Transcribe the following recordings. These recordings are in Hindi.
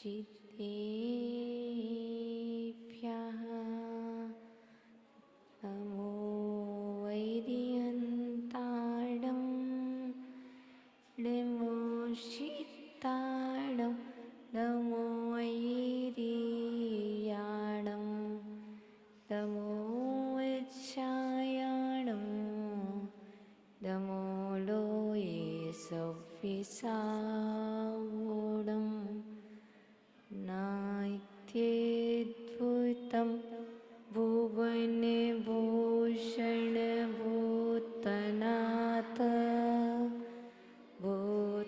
चित्तेभ्यः नमो वैरियन्ताडं नमो शीताडं नमो वैरियाणं नमो वत्सायाणं नमो लोये सव्विसावोडं नात्यद्भुतं भुवनभूषणभूतनाथ भूतैर्गुणैर्भुवि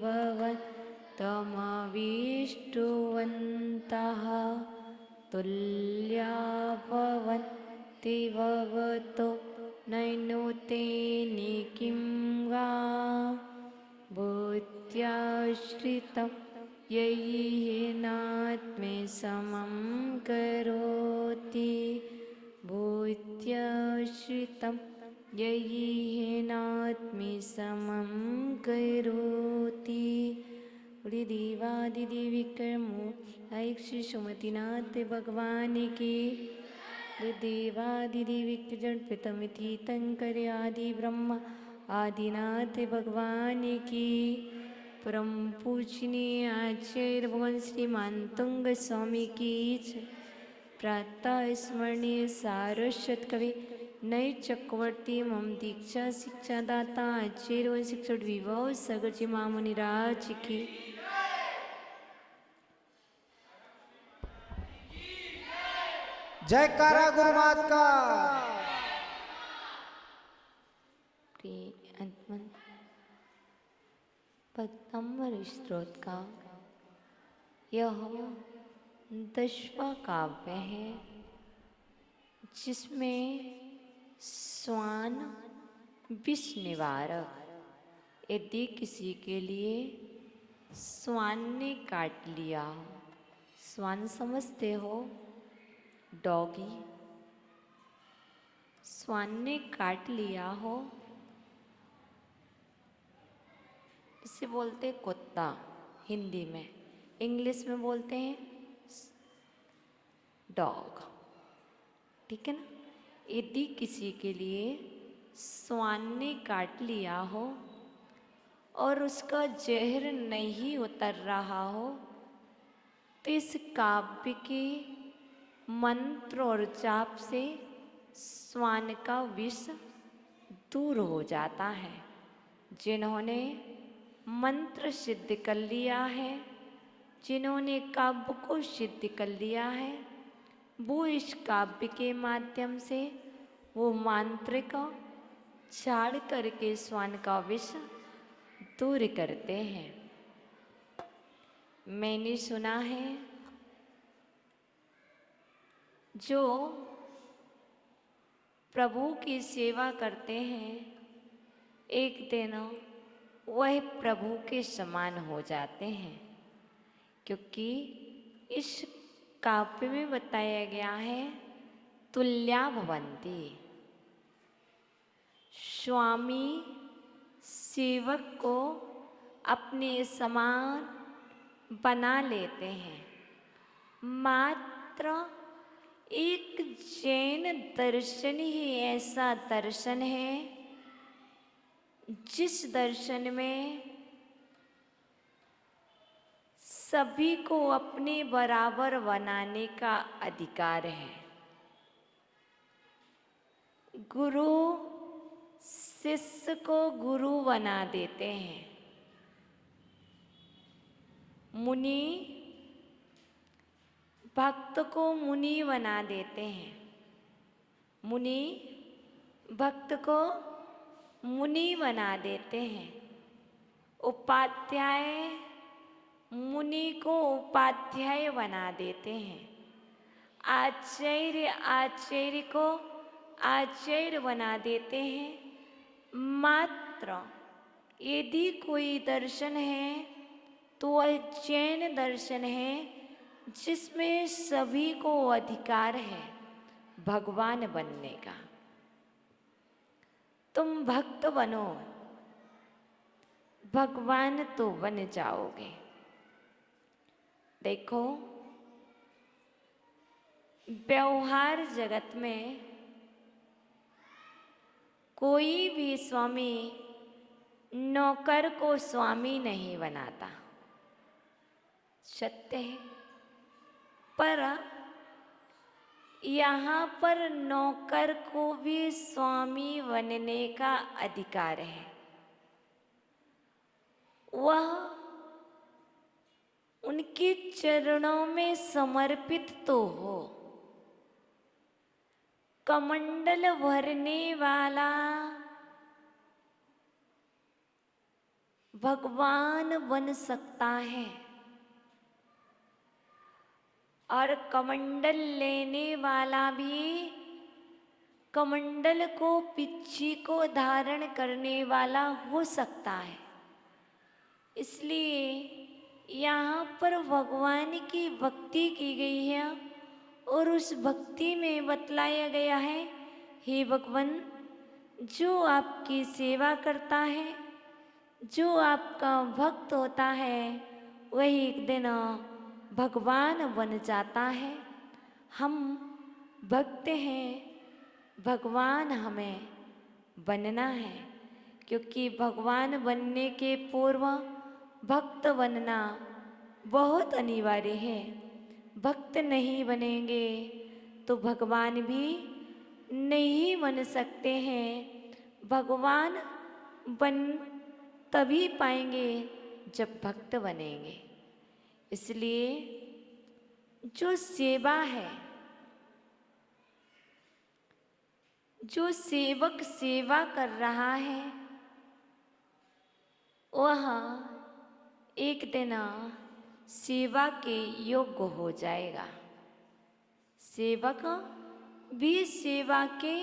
भवन्तमविष्टुवन्तः तुल्या भवन्ति भवतो नैनुते किं वा भूत्याश्रितं यैनात्मे समं करोति भूत्याश्रितं यैनात्मे समं करोति। बोले देवादिदेविकर्मो लायक श्री सुमतिनाथ भगवान की। देवादिदेविक जन पितमिति तंकर आदि ब्रह्म आदिनाथ भगवान की। परम पूजनीय आचार्य भगवान श्री मानतंग स्वामी की। प्रातः स्मरणीय सारस्वत कवि नए चक्रवर्ती मम दीक्षा शिक्षा दाता आचार्य शिक्षक विभव सगर जी मामुनि राज की। जयकारा गुरुमात का। पद्मंबर स्त्रोत का यह 10वां काव्य है, जिसमें स्वान विष निवारक। यदि किसी के लिए स्वान ने काट लिया, स्वान समझते हो डॉगी, स्वान ने काट लिया हो, इसे बोलते कुत्ता हिंदी में, इंग्लिश में बोलते हैं डॉग, ठीक है ना। यदि किसी के लिए स्वान ने काट लिया हो और उसका जहर नहीं उतर रहा हो, तो इस काव्य के मंत्र और जाप से स्वान का विष दूर हो जाता है। जिन्होंने मंत्र सिद्ध कर लिया है, जिन्होंने काव्य को सिद्ध कर लिया है, वो इस काव्य के माध्यम से वो मांत्रिक झाड़ करके स्वान का विष दूर करते हैं। मैंने सुना है जो प्रभु की सेवा करते हैं, एक दिन वह प्रभु के समान हो जाते हैं, क्योंकि इस काव्य में बताया गया है तुल्या भवन्ति। स्वामी सेवक को अपने समान बना लेते हैं। मात्र एक जैन दर्शन ही ऐसा दर्शन है जिस दर्शन में सभी को अपने बराबर बनाने का अधिकार है। गुरु शिष्य को गुरु बना देते हैं, मुनि भक्त को मुनि बना देते हैं, मुनि भक्त को मुनि बना देते हैं, उपाध्याय मुनि को उपाध्याय बना देते हैं, आचार्य आचार्य को आचार्य बना देते हैं। मात्र यदि कोई दर्शन है तो वह जैन दर्शन है जिसमें सभी को अधिकार है भगवान बनने का। तुम भक्त बनो, भगवान तो बन जाओगे। देखो, व्यवहार जगत में कोई भी स्वामी नौकर को स्वामी नहीं बनाता, सत्य है। पर यहाँ पर नौकर को भी स्वामी बनने का अधिकार है। वह उनके चरणों में समर्पित तो हो। कमंडल भरने वाला भगवान बन सकता है और कमंडल लेने वाला भी कमंडल को, पिच्ची को धारण करने वाला हो सकता है। इसलिए यहाँ पर भगवान की भक्ति की गई है और उस भक्ति में बतलाया गया है, हे भगवान, जो आपकी सेवा करता है, जो आपका भक्त होता है, वही एक दिन भगवान बन जाता है। हम भक्त हैं, भगवान हमें बनना है, क्योंकि भगवान बनने के पूर्व भक्त बनना बहुत अनिवार्य है। भक्त नहीं बनेंगे तो भगवान भी नहीं बन सकते हैं। भगवान बन तभी पाएंगे जब भक्त बनेंगे। इसलिए जो सेवा है, जो सेवक सेवा कर रहा है, वह एक दिन सेवा के योग्य हो जाएगा। सेवक भी सेवा के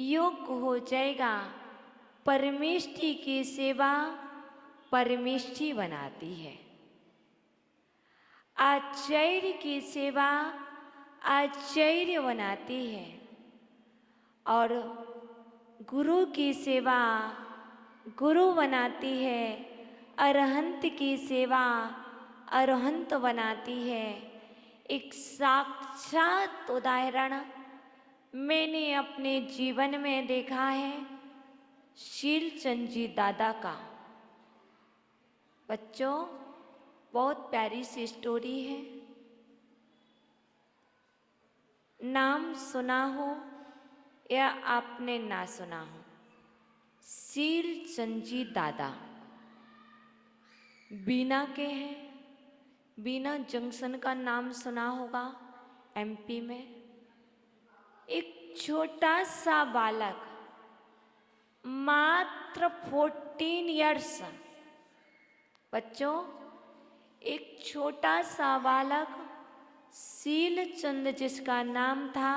योग्य हो जाएगा। परमेष्टि की सेवा परमेष्टि बनाती है। आचार्य की सेवा आचार्य बनाती है और गुरु की सेवा गुरु बनाती है। अरहंत की सेवा अरहंत बनाती है। एक साक्षात उदाहरण मैंने अपने जीवन में देखा है, शीलचंद जी दादा का। बच्चों, बहुत प्यारी सी स्टोरी है। नाम सुना हो या आपने ना सुना हो, शीलचंद जी दादा बीना के हैं। बीना जंक्शन का नाम सुना होगा, एमपी में। एक छोटा सा बालक, मात्र 14 इयर्स। बच्चों, एक छोटा सा बालक शीलचंद जिसका नाम था।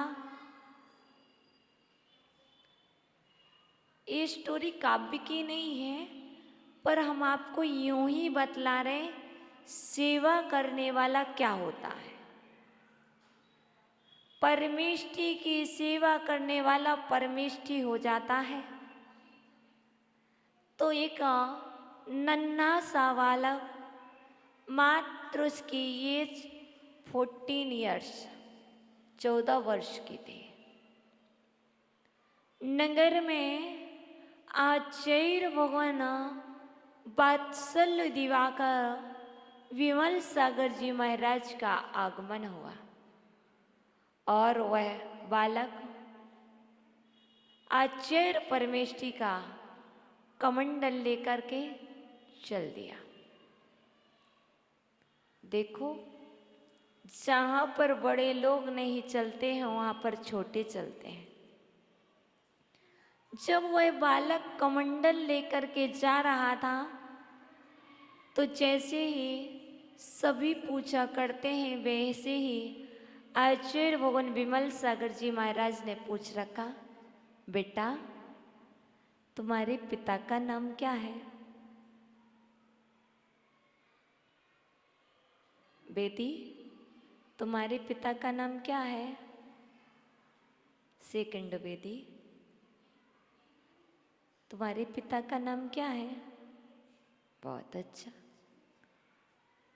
ये स्टोरी काव्य की नहीं है, पर हम आपको यूं ही बतला रहे सेवा करने वाला क्या होता है। परमेष्टि की सेवा करने वाला परमेष्टि हो जाता है। तो एक नन्हा सा बालक, मात्र उसकी एज 14 इयर्स, 14 वर्ष की थी। नगर में आचार्य भगवान वात्सल्य दिवाकर विमल सागर जी महाराज का आगमन हुआ और वह बालक आचार्य परमेष्टि का कमंडल लेकर के चल दिया। देखो, जहाँ पर बड़े लोग नहीं चलते हैं, वहाँ पर छोटे चलते हैं। जब वह बालक कमंडल लेकर के जा रहा था, तो जैसे ही सभी पूछा करते हैं, वैसे ही आचार्य भगवान विमल सागर जी महाराज ने पूछ रखा, बेटा, तुम्हारे पिता का नाम क्या है? बेटी, तुम्हारे पिता का नाम क्या है? सेकंड बेटी, तुम्हारे पिता का नाम क्या है? बहुत अच्छा।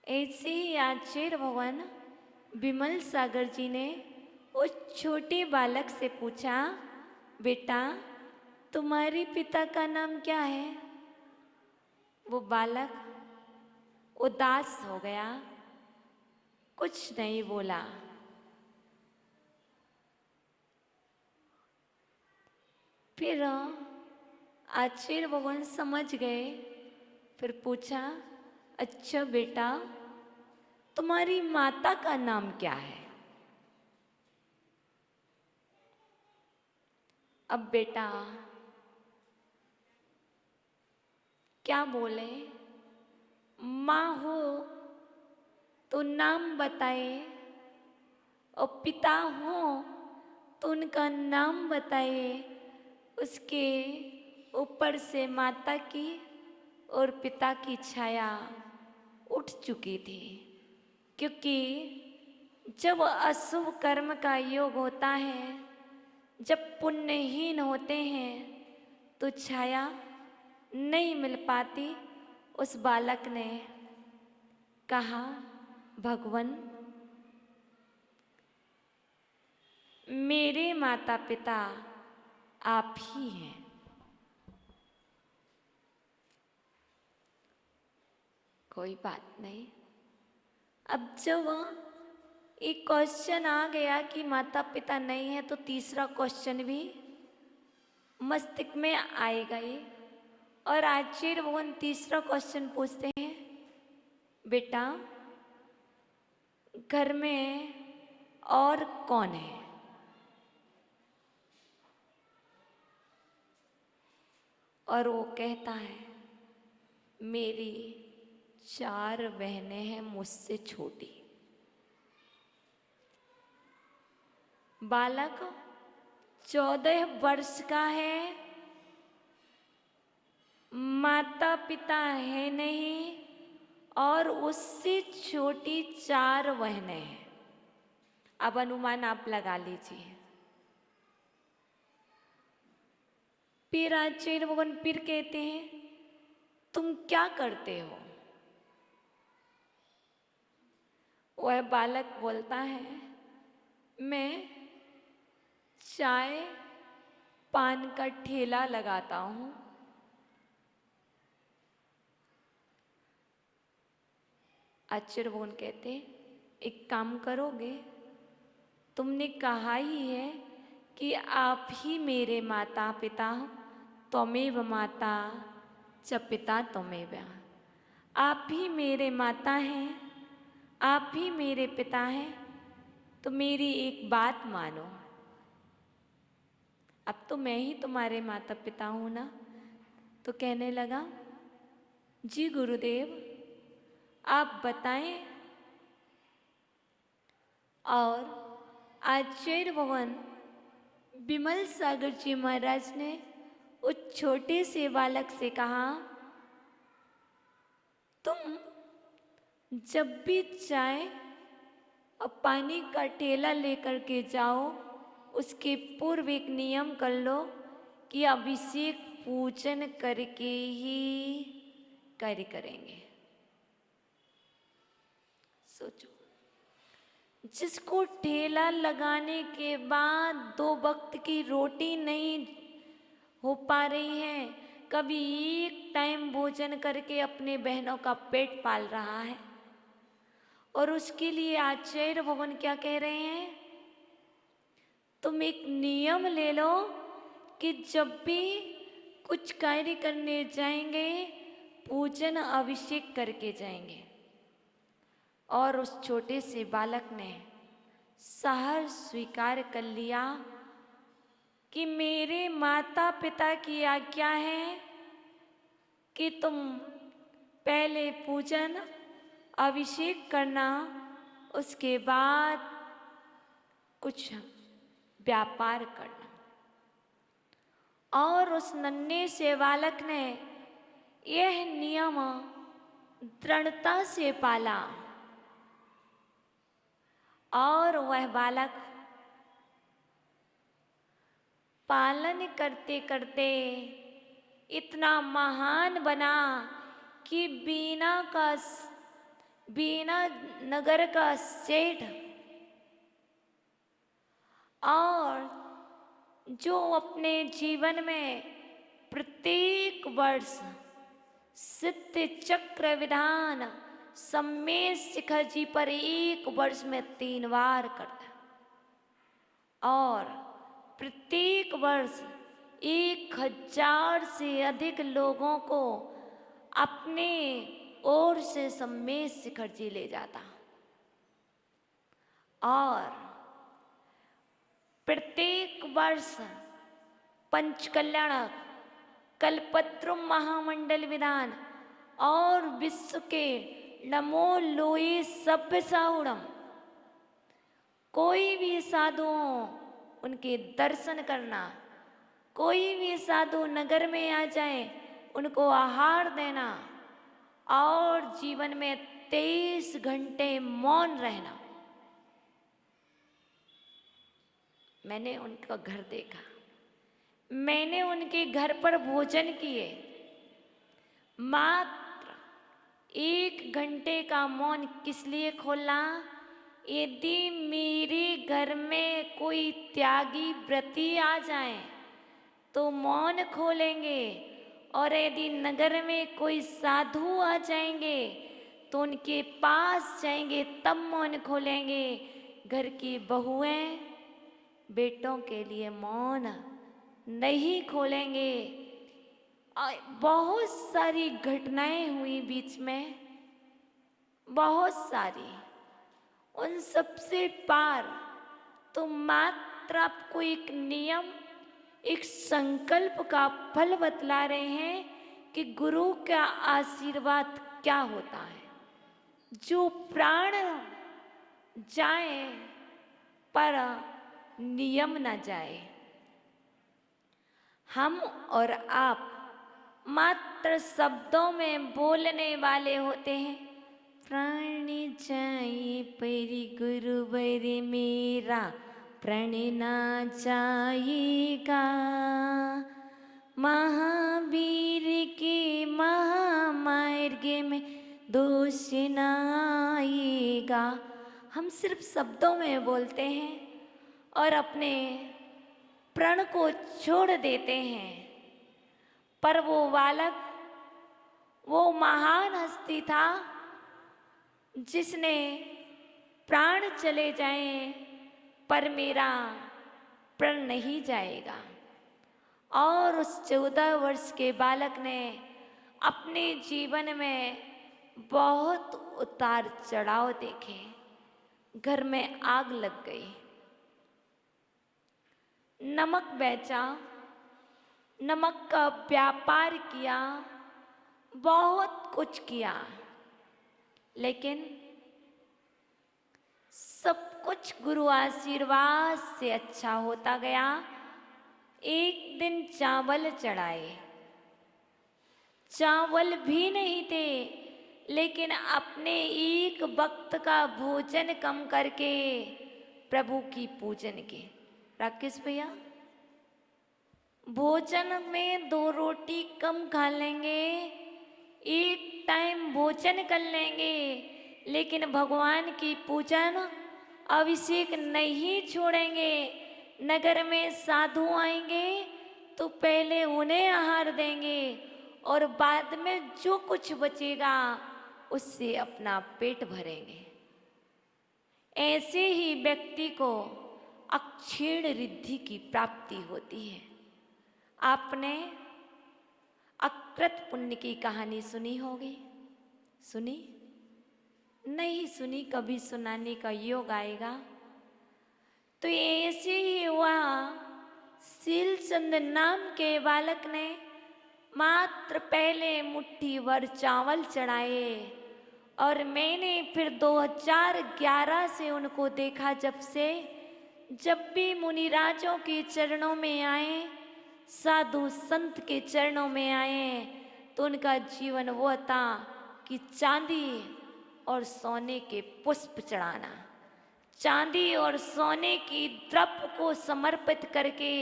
ऐसे ही आचार्य भगवान विमल सागर जी ने उस छोटे बालक से पूछा, बेटा तुम्हारे पिता का नाम क्या है? वो बालक उदास हो गया, कुछ नहीं बोला। फिर आचार्य भगवान समझ गए, फिर पूछा, अच्छा बेटा तुम्हारी माता का नाम क्या है? अब बेटा क्या बोले? माँ हो तो नाम बताए, और पिता हो तो उनका नाम बताए। उसके ऊपर से माता की और पिता की छाया उठ चुकी थी, क्योंकि जब अशुभ कर्म का योग होता है, जब पुण्यहीन होते हैं, तो छाया नहीं मिल पाती। उस बालक ने कहा, भगवान मेरे माता पिता आप ही हैं। कोई बात नहीं। अब जब एक क्वेश्चन आ गया कि माता पिता नहीं है, तो तीसरा क्वेश्चन भी मस्तिष्क में आएगा ही। और आचार्य भगवान तीसरा क्वेश्चन पूछते हैं, बेटा घर में और कौन है? और वो कहता है, मेरी 4 बहनें हैं मुझसे छोटी। बालक 14 वर्ष का है, माता पिता है नहीं, और उससे छोटी 4 बहनें हैं। अब अनुमान आप लगा लीजिए। फिर आचार्य भगवान फिर कहते हैं, तुम क्या करते हो? वह बालक बोलता है, मैं चाय पान का ठेला लगाता हूँ। आचार्य भगवान कहते, एक काम करोगे? तुमने कहा ही है कि आप ही मेरे माता पिता, त्वमेव माता च पिता त्वमेव। आप ही मेरे माता हैं, आप ही मेरे पिता हैं, तो मेरी एक बात मानो। अब तो मैं ही तुम्हारे माता पिता हूं ना। तो कहने लगा, जी गुरुदेव आप बताएं। और आचार्य भगवान विमल सागर जी महाराज ने उस छोटे से बालक से कहा, तुम जब भी चाय और पानी का ठेला लेकर के जाओ, उसके पूर्व एक नियम कर लो कि अभिषेक पूजन करके ही कार्य करेंगे। सोचो, जिसको ठेला लगाने के बाद 2 वक्त की रोटी नहीं हो पा रही है, कभी एक टाइम भोजन करके अपने बहनों का पेट पाल रहा है, और उसके लिए आचार्य भगवान क्या कह रहे हैं, तुम एक नियम ले लो कि जब भी कुछ कार्य करने जाएंगे, पूजन अभिषेक करके जाएंगे। और उस छोटे से बालक ने सहर्ष स्वीकार कर लिया कि मेरे माता पिता की आज्ञा है कि तुम पहले पूजन अभिषेक करना, उसके बाद कुछ व्यापार करना। और उस नन्हे से बालक ने यह नियम दृढ़ता से पाला, और वह बालक पालन करते करते इतना महान बना कि बीना नगर का सेठ और जो अपने जीवन में प्रत्येक वर्ष सिद्ध चक्र विधान सम्मेद शिखर जी पर एक वर्ष में 3 बार करता है और प्रत्येक वर्ष 1000 से अधिक लोगों को अपने ओर से सम्मेद शिखर जी ले जाता और प्रत्येक वर्ष पंचकल्याणक कल्पद्रुम महामंडल विधान और विश्व के नमो लोए सभ्य साहुणम कोई भी साधु उनके दर्शन करना, कोई भी साधु नगर में आ जाए उनको आहार देना और जीवन में 23 घंटे मौन रहना। मैंने उनका घर देखा, मैंने उनके घर पर भोजन किए, मात्र 1 घंटे का मौन किस लिए खोला? यदि मेरे घर में कोई त्यागी व्रती आ जाए तो मौन खोलेंगे और यदि नगर में कोई साधु आ जाएंगे तो उनके पास जाएंगे तब मौन खोलेंगे। घर की बहुएं बेटों के लिए मौन नहीं खोलेंगे। बहुत सारी घटनाएं हुई बीच में, बहुत सारी, उन सबसे पार तो मात्र आपको एक नियम, एक संकल्प का फल बतला रहे हैं कि गुरु का आशीर्वाद क्या होता है। जो प्राण जाए पर नियम न जाए। हम और आप मात्र शब्दों में बोलने वाले होते हैं। प्राण जाए परि गुरुवर मेरा प्रण ना जाएगा, महावीर के महामार्ग में दोष न आएगा। हम सिर्फ शब्दों में बोलते हैं और अपने प्रण को छोड़ देते हैं, पर वो बालक, वो महान हस्ती था जिसने प्राण चले जाएं पर मेरा प्रण नहीं जाएगा। और उस 14 वर्ष के बालक ने अपने जीवन में बहुत उतार चढ़ाव देखे। घर में आग लग गई, नमक बेचा, नमक का व्यापार किया, बहुत कुछ किया, लेकिन सब कुछ गुरु आशीर्वाद से अच्छा होता गया। एक दिन चावल चढ़ाए, चावल भी नहीं थे, लेकिन अपने एक वक्त का भोजन कम करके प्रभु की पूजन की। राकेश भैया, भोजन में 2 रोटी कम खा लेंगे, एक टाइम भोजन कर लेंगे, लेकिन भगवान की पूजन अभिषेक नहीं छोड़ेंगे। नगर में साधु आएंगे तो पहले उन्हें आहार देंगे और बाद में जो कुछ बचेगा उससे अपना पेट भरेंगे। ऐसे ही व्यक्ति को अक्षीण रिद्धि की प्राप्ति होती है। आपने अकृत पुण्य की कहानी सुनी होगी? सुनी? नहीं सुनी, कभी सुनाने का योग आएगा। तो ऐसे ही हुआ, शीलचंद नाम के बालक ने मात्र पहले मुट्ठी भर चावल चढ़ाए और मैंने फिर 2011 से उनको देखा। जब भी मुनिराजों के चरणों में आए, साधु संत के चरणों में आए, तो उनका जीवन वो था कि चांदी और सोने के पुष्प चढ़ाना, चांदी और सोने की द्रव्य को समर्पित करके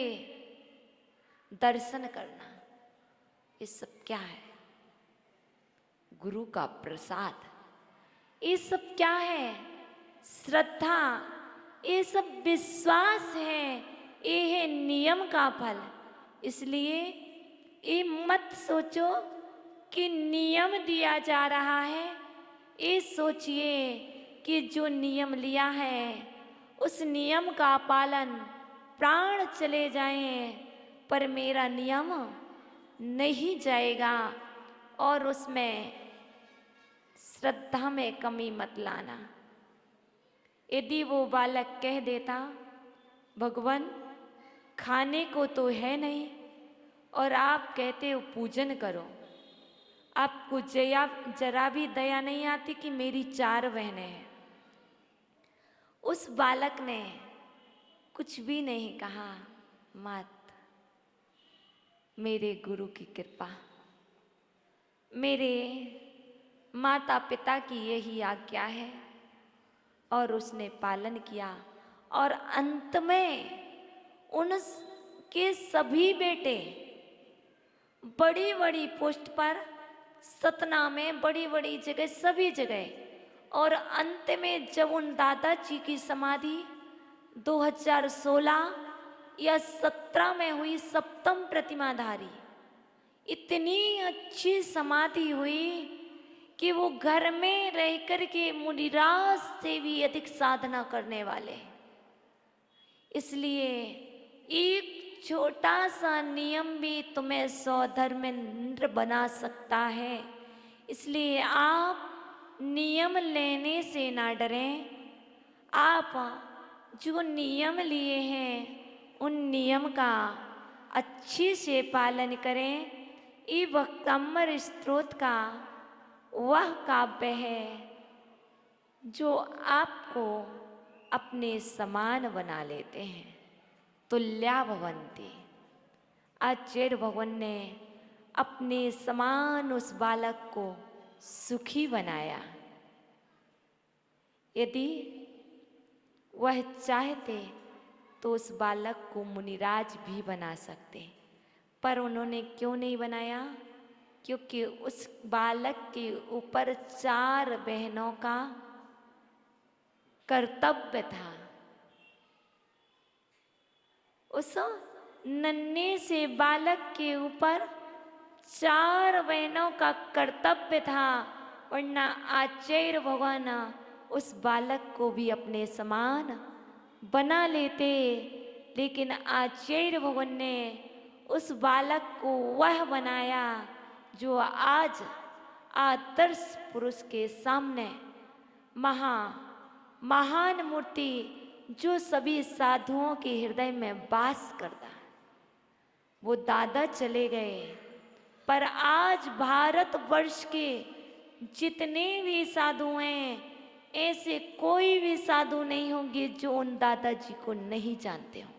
दर्शन करना। ये सब क्या है? गुरु का प्रसाद। ये सब क्या है? श्रद्धा, ये सब विश्वास है, ये है नियम का फल। इसलिए ये मत सोचो कि नियम दिया जा रहा है, ये सोचिए कि जो नियम लिया है उस नियम का पालन, प्राण चले जाएं पर मेरा नियम नहीं जाएगा। और उसमें श्रद्धा में कमी मत लाना। यदि वो बालक कह देता भगवान खाने को तो है नहीं और आप कहते हो पूजन करो, आपको जरा भी दया नहीं आती कि मेरी 4 बहनें हैं। उस बालक ने कुछ भी नहीं कहा, मत, मेरे गुरु की कृपा, मेरे माता पिता की यही आज्ञा है। और उसने पालन किया और अंत में उनके सभी बेटे बड़ी बड़ी पोस्ट पर, सतना में, बड़ी बड़ी जगह, सभी जगह। और अंत में जब उन दादाजी की समाधि 2016 या 17 में हुई, सप्तम प्रतिमाधारी, इतनी अच्छी समाधि हुई कि वो घर में रह कर के मुनिराज से भी अधिक साधना करने वाले। इसलिए एक छोटा सा नियम भी तुम्हें 100 धर्मेंद्र बना सकता है। इसलिए आप नियम लेने से ना डरें। आप जो नियम लिए हैं उन नियम का अच्छे से पालन करें। ये वक्तम्बर स्तोत्र का वह काव्य है जो आपको अपने समान बना लेते हैं। तुल्या भवन्ति। आचार्य भगवान ने अपने समान उस बालक को सुखी बनाया। यदि वह चाहते तो उस बालक को मुनिराज भी बना सकते, पर उन्होंने क्यों नहीं बनाया? क्योंकि उस बालक के ऊपर 4 बहनों का कर्तव्य था। उस नन्हे से बालक के ऊपर 4 बहनों का कर्तव्य था, वरना आचार्य भगवान उस बालक को भी अपने समान बना लेते। लेकिन आचार्य भगवान ने उस बालक को वह बनाया जो आज आदर्श पुरुष के सामने महान मूर्ति, जो सभी साधुओं के हृदय में वास करता है। वो दादा चले गए, पर आज भारतवर्ष के जितने भी साधु हैं, ऐसे कोई भी साधु नहीं होंगे जो उन दादाजी को नहीं जानते हो।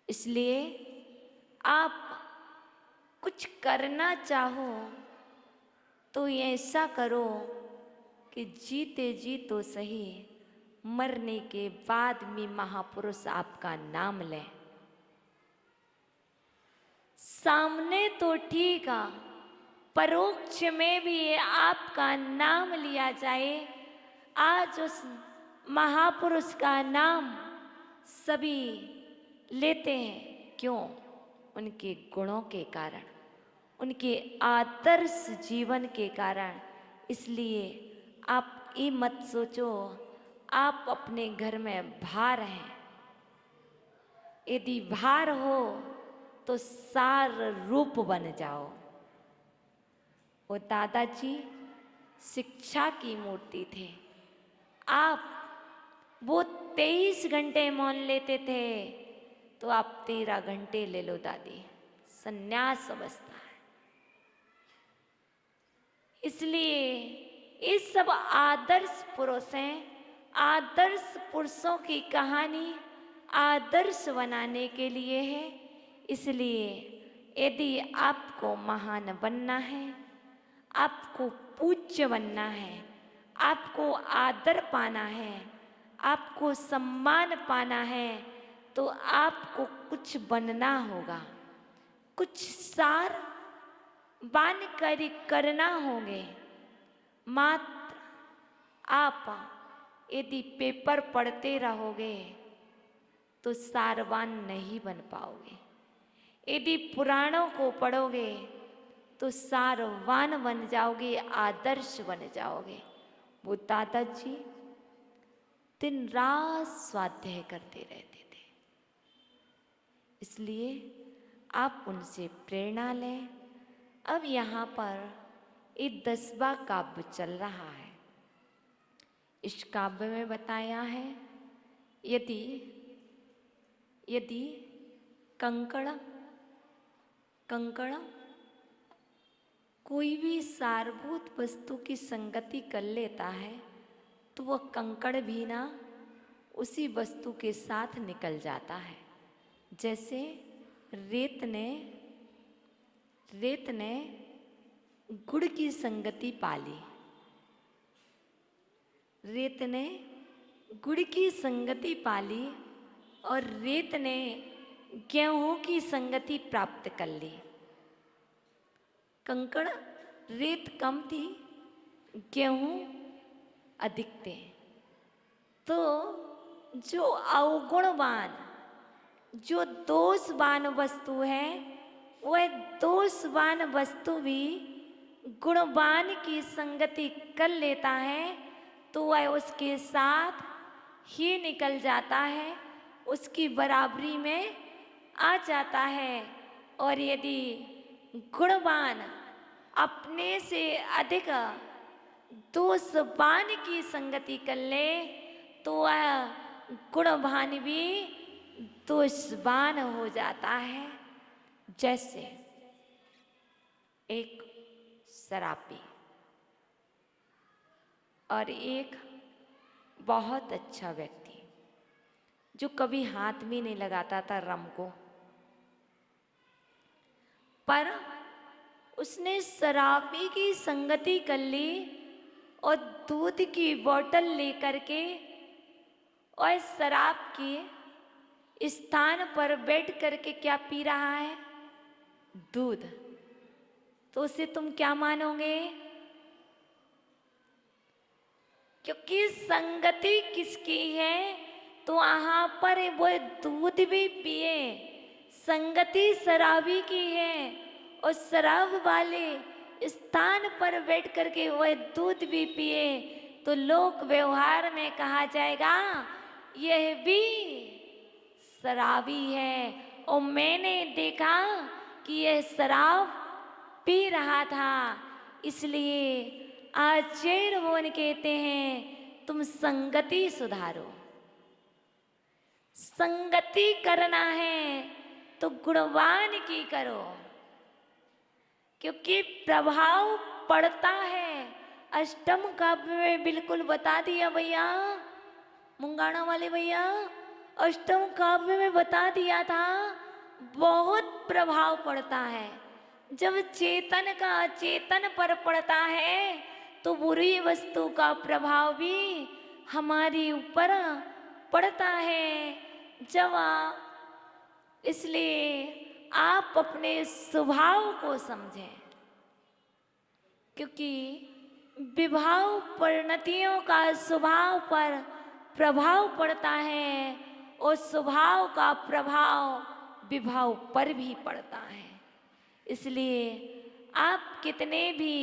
इसलिए आप कुछ करना चाहो तो ऐसा करो कि जीते जी तो सही, मरने के बाद भी महापुरुष आपका नाम लें। सामने तो ठीक है, परोक्ष में भी आपका नाम लिया जाए। आज उस महापुरुष का नाम सभी लेते हैं, क्यों? उनके गुणों के कारण, उनके आदर्श जीवन के कारण। इसलिए आप ये मत सोचो आप अपने घर में भार हैं। यदि भार हो तो सार रूप बन जाओ। वो दादाजी शिक्षा की मूर्ति थे। आप वो 23 घंटे मौन लेते थे, तो आप 13 घंटे ले लो दादी, संन्यास अवस्था है। इसलिए ये सब आदर्श पुरुष हैं। आदर्श पुरुषों की कहानी आदर्श बनाने के लिए है। इसलिए यदि आपको महान बनना है, आपको पूज्य बनना है, आपको आदर पाना है, आपको सम्मान पाना है, तो आपको कुछ बनना होगा। कुछ सार बान कर करना होंगे। मात्र आप यदि पेपर पढ़ते रहोगे तो सारवान नहीं बन पाओगे। यदि पुराणों को पढ़ोगे तो सारवान बन जाओगे, आदर्श बन जाओगे। वो दादाजी दिन रात स्वाध्याय करते रहते थे, इसलिए आप उनसे प्रेरणा लें। अब यहाँ पर एक 10वां काव्य चल रहा है। इस काव्य में बताया है, यदि कंकड़ कोई भी सारभूत वस्तु की संगति कर लेता है तो वह कंकड़ भी ना उसी वस्तु के साथ निकल जाता है। जैसे रेत ने गुड़ की संगति पाली, रेत ने गुड़ की संगति पाली और रेत ने गेहूं की संगति प्राप्त कर ली। कंकड़ रेत कम थी, गेहूं अधिक थे, तो जो अवगुणवान, जो दोषवान वस्तु है, वह दोषवान वस्तु भी गुणवान की संगति कर लेता है तो वह उसके साथ ही निकल जाता है, उसकी बराबरी में आ जाता है। और यदि गुणवान अपने से अधिक दोषवान की संगति कर ले तो वह गुणवान भी दोषवान हो जाता है। जैसे एक शराबी और एक बहुत अच्छा व्यक्ति जो कभी हाथ भी नहीं लगाता था रम को, पर उसने शराबी की संगति कर ली और दूध की बोतल लेकर के और शराब के स्थान पर बैठ करके क्या पी रहा है? दूध। तो उसे तुम क्या मानोगे? क्योंकि संगति किसकी है तो वहां पर वो दूध भी पिए। संगति शराबी की है और शराब वाले स्थान पर बैठ करके वह दूध भी पिए तो लोक व्यवहार में कहा जाएगा यह भी शराबी है। और मैंने देखा कि यह शराब पी रहा था, इसलिए आचार्य मोहन कहते हैं तुम संगति सुधारो। संगति करना है तो गुणवान की करो, क्योंकि प्रभाव पड़ता है। अष्टम काव्य में बिल्कुल बता दिया भैया, मुंगाना वाले भैया, अष्टम काव्य में बता दिया था बहुत प्रभाव पड़ता है। जब चेतन का अचेतन पर पड़ता है तो बुरी वस्तु का प्रभाव भी हमारे ऊपर पड़ता है। जब इसलिए आप अपने स्वभाव को समझें, क्योंकि विभाव परिणतियों का स्वभाव पर प्रभाव पड़ता है और स्वभाव का प्रभाव विभाव पर भी पड़ता है। इसलिए आप कितने भी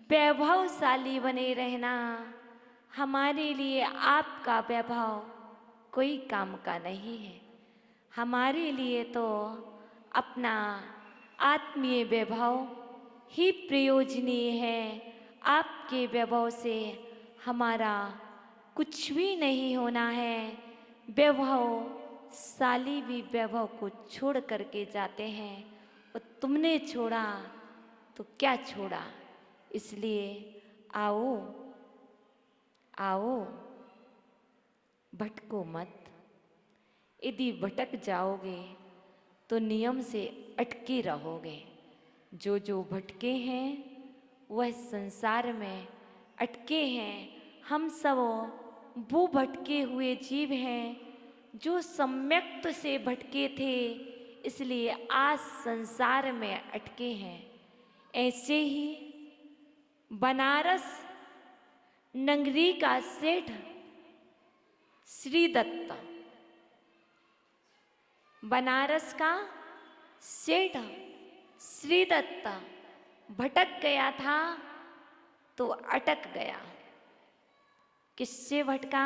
वैभवशाली बने रहना, हमारे लिए आपका वैभव कोई काम का नहीं है। हमारे लिए तो अपना आत्मीय वैभव ही प्रयोजनीय है। आपके वैभव से हमारा कुछ भी नहीं होना है। वैभवशाली भी वैभव को छोड़ करके जाते हैं और तुमने छोड़ा तो क्या छोड़ा। इसलिए आओ आओ, भटको मत। यदि भटक जाओगे तो नियम से अटके रहोगे। जो जो भटके हैं वह संसार में अटके हैं। हम सब वो भटके हुए जीव हैं जो सम्यक्त से भटके थे, इसलिए आज संसार में अटके हैं। ऐसे ही बनारस नगरी का सेठ श्री दत्त, बनारस का सेठ श्री दत्त भटक गया था तो अटक गया। किससे भटका?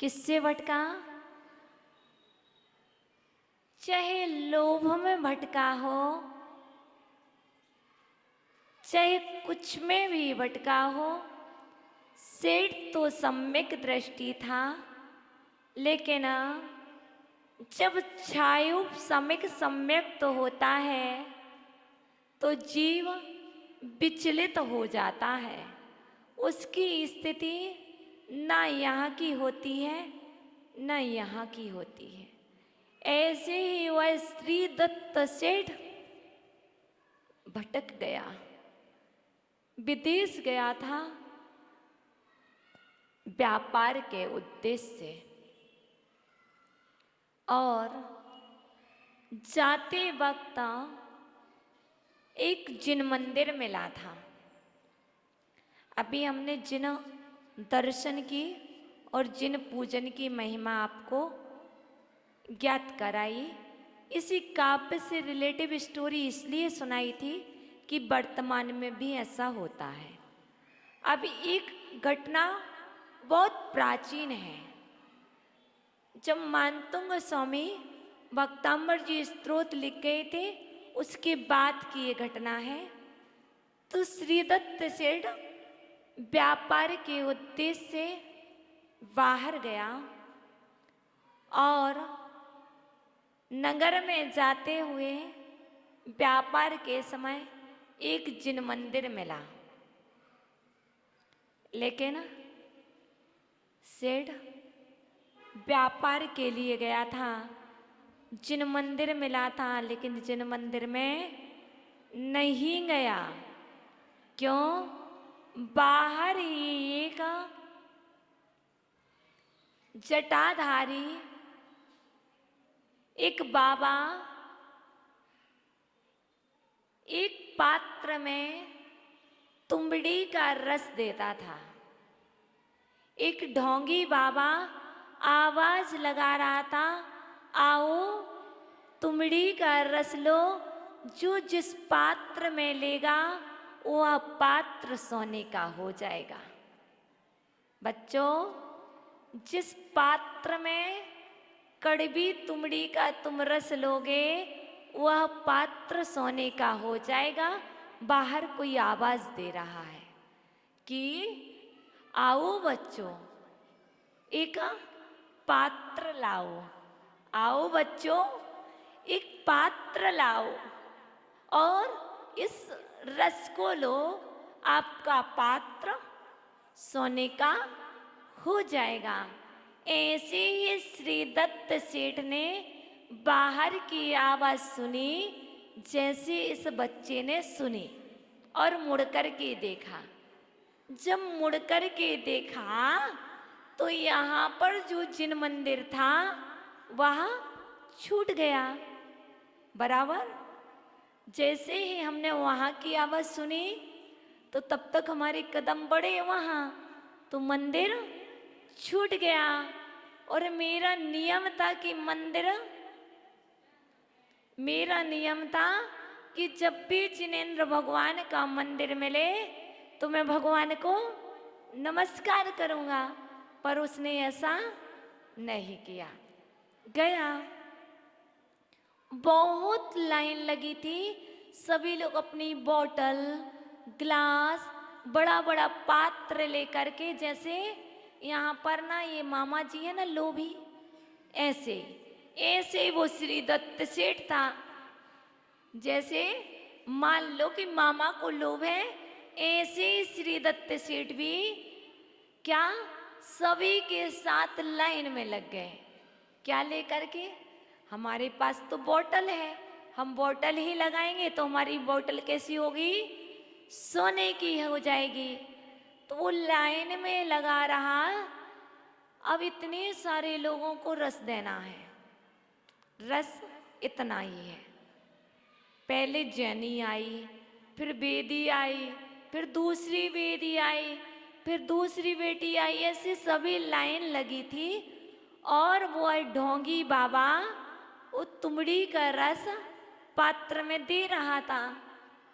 किससे भटका? चाहे लोभ में भटका हो, चाहे कुछ में भी भटका हो, सेठ तो सम्यक दृष्टि था, लेकिन जब छायु सम्यक तो होता है तो जीव विचलित हो जाता है। उसकी स्थिति ना यहाँ की होती है ना यहाँ की होती है। ऐसे ही वह श्री दत्त सेठ भटक गया, विदेश गया था व्यापार के उद्देश्य से, और जाते वक्त एक जिन मंदिर मिला था। अभी हमने जिन दर्शन की और जिन पूजन की महिमा आपको ज्ञात कराई। इसी काव्य से रिलेटिव स्टोरी इसलिए सुनाई थी कि वर्तमान में भी ऐसा होता है। अब एक घटना बहुत प्राचीन है। जब मानतुंग स्वामी भक्तांबर जी स्तोत्र लिख गए थे, उसके बाद की ये घटना है। तो श्रीदत्त सेठ व्यापार के उद्देश्य से बाहर गया और नगर में जाते हुए व्यापार के समय एक जिन मंदिर मिला। लेकिन सेठ व्यापार के लिए गया था, जिन मंदिर मिला था, लेकिन जिन मंदिर में नहीं गया। क्यों? बाहर ही एक जटाधारी एक बाबा एक पात्र में तुंबड़ी का रस देता था। एक ढोंगी बाबा आवाज लगा रहा था, आओ तुंबड़ी का रस लो, जो जिस पात्र में लेगा वह पात्र सोने का हो जाएगा। बच्चों, जिस पात्र में कड़वी तुमड़ी का तुम रस लोगे वह पात्र सोने का हो जाएगा। बाहर कोई आवाज दे रहा है कि आओ बच्चों, एक पात्र लाओ। आओ बच्चों, एक पात्र लाओ और इस रस को लो, आपका पात्र सोने का हो जाएगा। ऐसे ही श्री दत्त सेठ ने बाहर की आवाज सुनी, जैसे इस बच्चे ने सुनी, और मुड़कर के देखा। जब मुड़कर के देखा तो यहाँ पर जो जिन मंदिर था वह छूट गया। बराबर जैसे ही हमने वहाँ की आवाज सुनी तो तब तक हमारे कदम बढ़े वहाँ, तो मंदिर छूट गया। और मेरा नियम था कि जब भी जिनेंद्र भगवान का मंदिर मिले तो मैं भगवान को नमस्कार करूँगा, पर उसने ऐसा नहीं किया। गया, बहुत लाइन लगी थी। सभी लोग अपनी बोतल, ग्लास, बड़ा बड़ा पात्र लेकर के, जैसे यहाँ पर ना ये मामा जी है ना लोभी, ऐसे ऐसे वो श्री दत्त सेठ था। जैसे मान लो कि मामा को लोभ है, ऐसे श्री दत्त सेठ भी क्या सभी के साथ लाइन में लग गए। क्या लेकर के? हमारे पास तो बोतल है, हम बोतल ही लगाएंगे तो हमारी बोतल कैसी होगी? सोने की हो जाएगी। तो वो लाइन में लगा रहा। अब इतने सारे लोगों को रस देना है, रस इतना ही है। पहले जैनी आई, फिर बेदी आई, फिर दूसरी बेदी आई, फिर दूसरी बेटी आई, ऐसे सभी लाइन लगी थी। और वो ढोंगी बाबा वो तुमड़ी का रस पात्र में दे रहा था।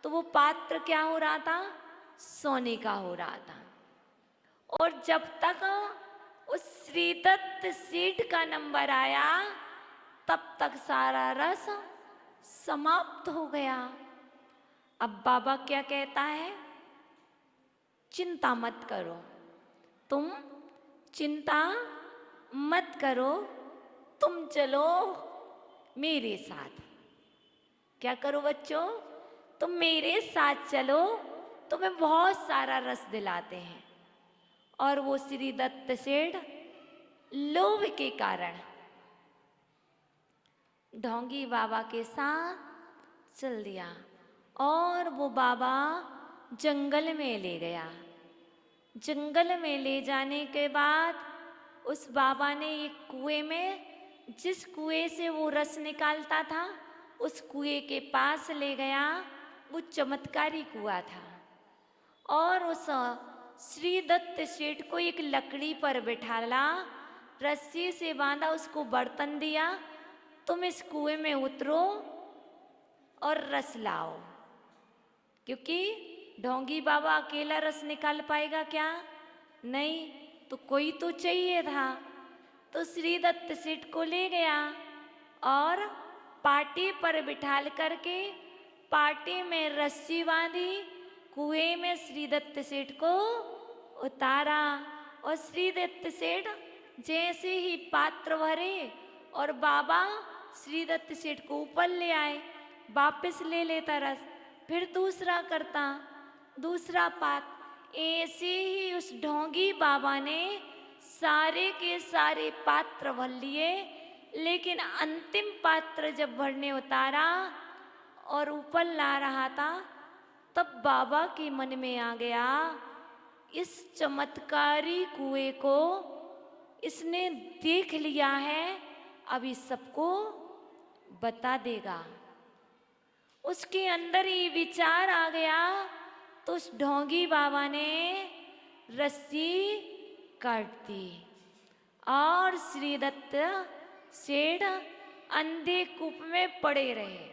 तो वो पात्र क्या हो रहा था? सोने का हो रहा था। और जब तक उस श्रीदत्त सेठ का नंबर आया तब तक सारा रस समाप्त हो गया। अब बाबा क्या कहता है? चिंता मत करो, तुम चिंता मत करो, तुम चलो मेरे साथ। क्या करो बच्चों? तुम मेरे साथ चलो, तुम्हें बहुत सारा रस दिलाते हैं। और वो श्री दत्त सेठ लोभ के कारण ढोंगी बाबा के साथ चल दिया और वो बाबा जंगल में ले गया। जंगल में ले जाने के बाद उस बाबा ने एक कुएं में, जिस कुएं से वो रस निकालता था, उस कुएं के पास ले गया। वो चमत्कारी कुआं था। और उस श्री दत्त सेठ को एक लकड़ी पर बिठाला, रस्सी से बांधा, उसको बर्तन दिया, तुम इस कुएं में उतरो और रस लाओ। क्योंकि ढोंगी बाबा अकेला रस निकाल पाएगा क्या? नहीं, तो कोई तो चाहिए था। तो श्री दत्त सेठ को ले गया और पाटी पर बिठाल करके पाटी में रस्सी बांधी, कुएं में श्री दत्त सेठ को उतारा। और श्री दत्त सेठ जैसे ही पात्र भरे और बाबा श्री दत्त सेठ को ऊपर ले आए, वापस ले लेता रस, फिर दूसरा करता, दूसरा पात्र। ऐसे ही उस ढोंगी बाबा ने सारे के सारे पात्र भर लिए। लेकिन अंतिम पात्र जब भरने उतारा और ऊपर ला रहा था, तब बाबा के मन में आ गया, इस चमत्कारी कुएं को इसने देख लिया है, अभी सबको बता देगा। उसके अंदर ये विचार आ गया। तो उस ढोंगी बाबा ने रस्सी काट दी और श्री दत्त सेठ अंधे कूप में पड़े रहे।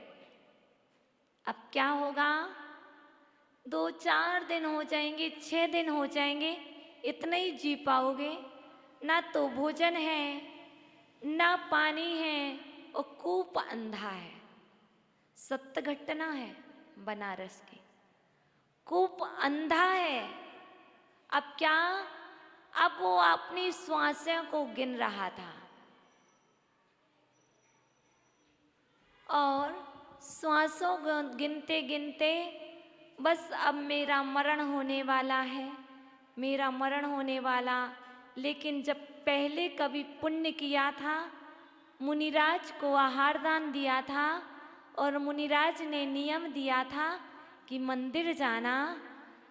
अब क्या होगा? 2-4 दिन हो जाएंगे, 6 दिन हो जाएंगे, इतना ही जी पाओगे। ना तो भोजन है, ना पानी है, और कूप अंधा है। सत्य घटना है बनारस की। कूप अंधा है। अब क्या? अब वो अपनी श्वासों को गिन रहा था और श्वासों को गिनते गिनते बस अब मेरा मरण होने वाला है, मेरा मरण होने वाला। लेकिन जब पहले कभी पुण्य किया था, मुनिराज को आहार दान दिया था और मुनिराज ने नियम दिया था कि मंदिर जाना,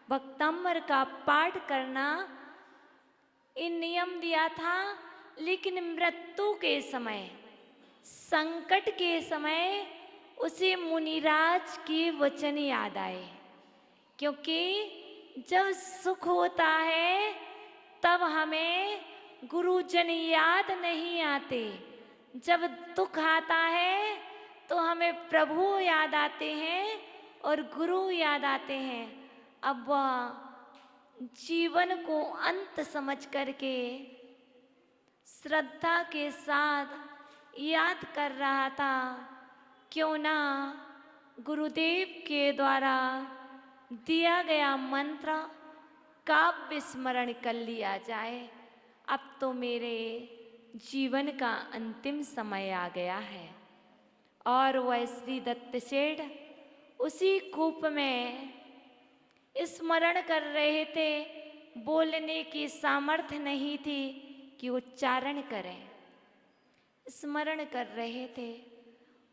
भक्तम्बर का पाठ करना, इन नियम दिया था। लेकिन मृत्यु के समय, संकट के समय उसे मुनिराज के वचन याद आए। क्योंकि जब सुख होता है तब हमें गुरुजन याद नहीं आते, जब दुख आता है तो हमें प्रभु याद आते हैं और गुरु याद आते हैं। अब वह जीवन को अंत समझ करके श्रद्धा के साथ याद कर रहा था, क्यों ना गुरुदेव के द्वारा दिया गया मंत्र काव्य स्मरण कर लिया जाए। अब तो मेरे जीवन का अंतिम समय आ गया है। और वह श्री दत्त सेठ उसी कूप में स्मरण कर रहे थे। बोलने की सामर्थ्य नहीं थी कि उच्चारण करें, स्मरण कर रहे थे।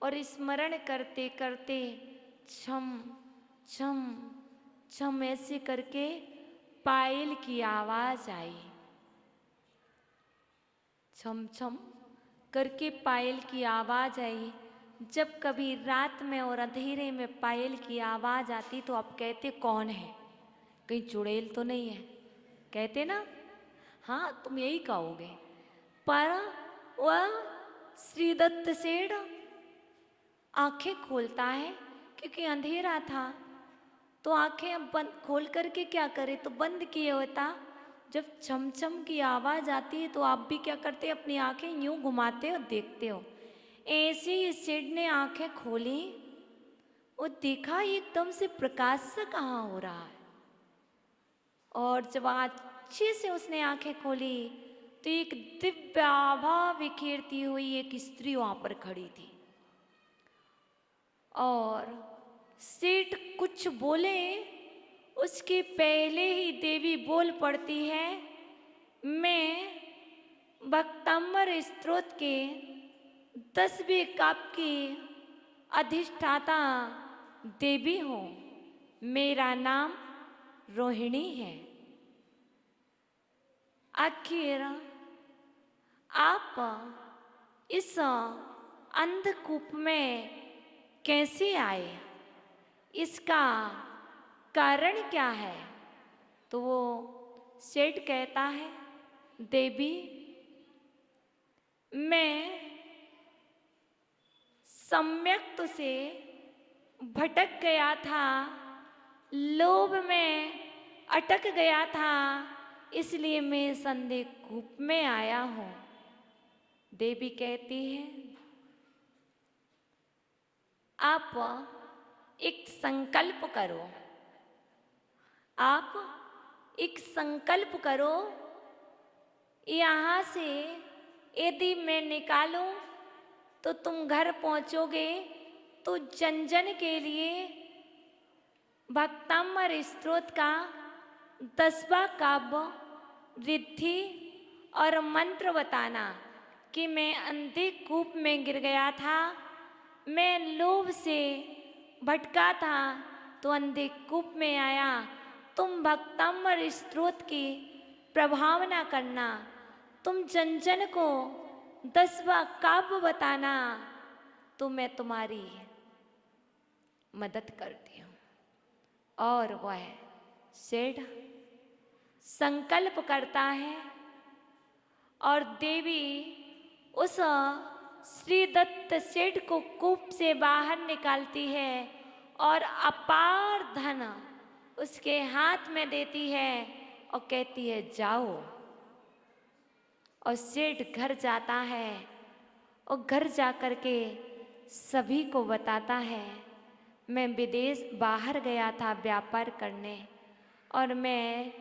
और स्मरण करते करते छम छम छम ऐसे करके पायल की आवाज आई। छम छम करके पायल की आवाज आई। जब कभी रात में और अंधेरे में पायल की आवाज आती तो आप कहते कौन है, कहीं चुड़ैल तो नहीं है, कहते ना। हाँ, तुम यही कहोगे। पर वह श्री दत्त सेठ आंखें खोलता है, क्योंकि अंधेरा था तो आंखें बंद खोल करके क्या करे, तो बंद किए होता। जब छमछम की आवाज आती है तो आप भी क्या करते, अपनी आंखें यूं घुमाते हो, देखते हो। ऐसे ही सेठ ने आंखें खोली और देखा एकदम से प्रकाश सा कहाँ हो रहा है। और जब अच्छे से उसने आंखें खोली तो एक दिव्य आभा बिखेरती हुई एक स्त्री वहां पर खड़ी थी। और सेठ कुछ बोले उसके पहले ही देवी बोल पड़ती है, मैं भक्ताम्बर स्तोत्र के 10वें काव्य की अधिष्ठाता देवी हूँ, मेरा नाम रोहिणी है। आखिर आप इस अंधकूप में कैसे आए, इसका कारण क्या है? तो वो सेठ कहता है, देवी मैं सम्यक से भटक गया था, लोभ में अटक गया था, इसलिए मैं संदेह कूप में आया हूं। देवी कहती है, आप एक संकल्प करो, आप एक संकल्प करो, यहाँ से यदि मैं निकालूं तो तुम घर पहुंचोगे तो जन जन के लिए भक्ताम्बर स्तोत्र का 10वां काव्य रिद्धि और मंत्र बताना कि मैं अंधे कूप में गिर गया था, मैं लोभ से भटका था तो अंधे कूप में आया। तुम भक्ताम्बर स्तोत्र की प्रभावना करना, तुम जन जन को 10वां काव्य बताना, तो मैं तुम्हारी मदद करती हूँ। और वह सेठ संकल्प करता है और देवी उस श्री दत्त सेठ को कूप से बाहर निकालती है और अपार धन उसके हाथ में देती है और कहती है जाओ। और सेठ घर जाता है और घर जा कर के सभी को बताता है, मैं विदेश बाहर गया था व्यापार करने और मैं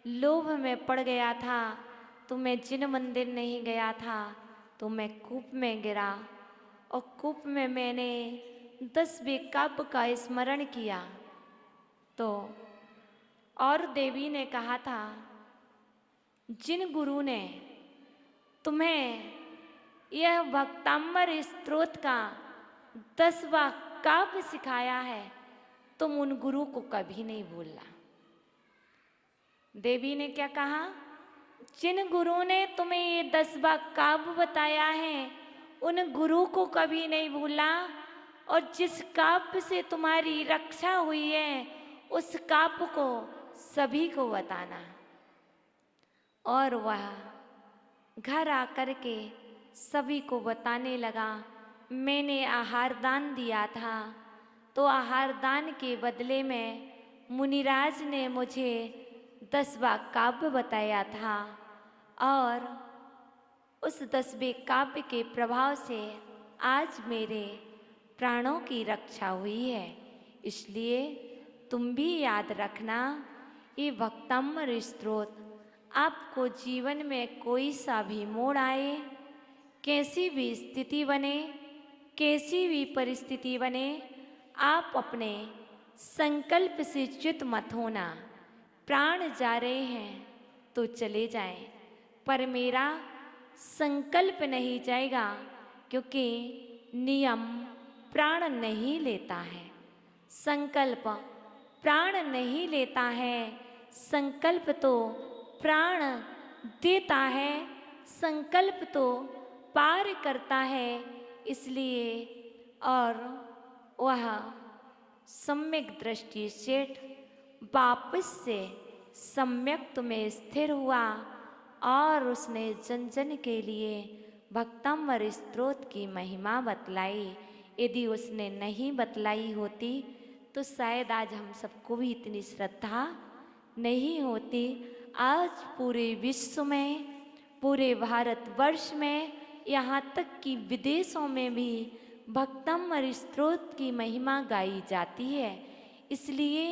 लोभ में पड़ गया था, तो मैं जिन मंदिर नहीं गया था तो मैं कूप में गिरा और कूप में मैंने 10वें काव्य का स्मरण किया। तो और देवी ने कहा था, जिन गुरु ने तुम्हें यह भक्ताम्बर स्तोत्र का 10वां काव्य सिखाया है, तुम उन गुरु को कभी नहीं भूलना। देवी ने क्या कहा, जिन गुरु ने तुम्हें ये 10वां काव्य बताया है उन गुरु को कभी नहीं भूलना, और जिस काव्य से तुम्हारी रक्षा हुई है उस काव्य को सभी को बताना। और वह घर आकर के सभी को बताने लगा, मैंने आहार दान दिया था तो आहार दान के बदले में मुनिराज ने मुझे 10वां काव्य बताया था, और उस 10वें काव्य के प्रभाव से आज मेरे प्राणों की रक्षा हुई है। इसलिए तुम भी याद रखना, ये भक्ताम्बर स्तोत्र आपको जीवन में कोई सा भी मोड़ आए, कैसी भी स्थिति बने, कैसी भी परिस्थिति बने, आप अपने संकल्प से च्युत मत होना। प्राण जा रहे हैं तो चले जाएं, पर मेरा संकल्प नहीं जाएगा, क्योंकि नियम प्राण नहीं लेता है, संकल्प प्राण नहीं लेता है, संकल्प तो प्राण देता है, संकल्प तो पार करता है। इसलिए और वह सम्यक दृष्टि सेठ वापस से सम्यक्त में स्थिर हुआ और उसने जन जन के लिए भक्तमर स्तोत्र की महिमा बतलाई। यदि उसने नहीं बतलाई होती तो शायद आज हम सबको भी इतनी श्रद्धा नहीं होती। आज पूरे विश्व में, पूरे भारतवर्ष में, यहाँ तक कि विदेशों में भी भक्तमर स्तोत्र की महिमा गाई जाती है। इसलिए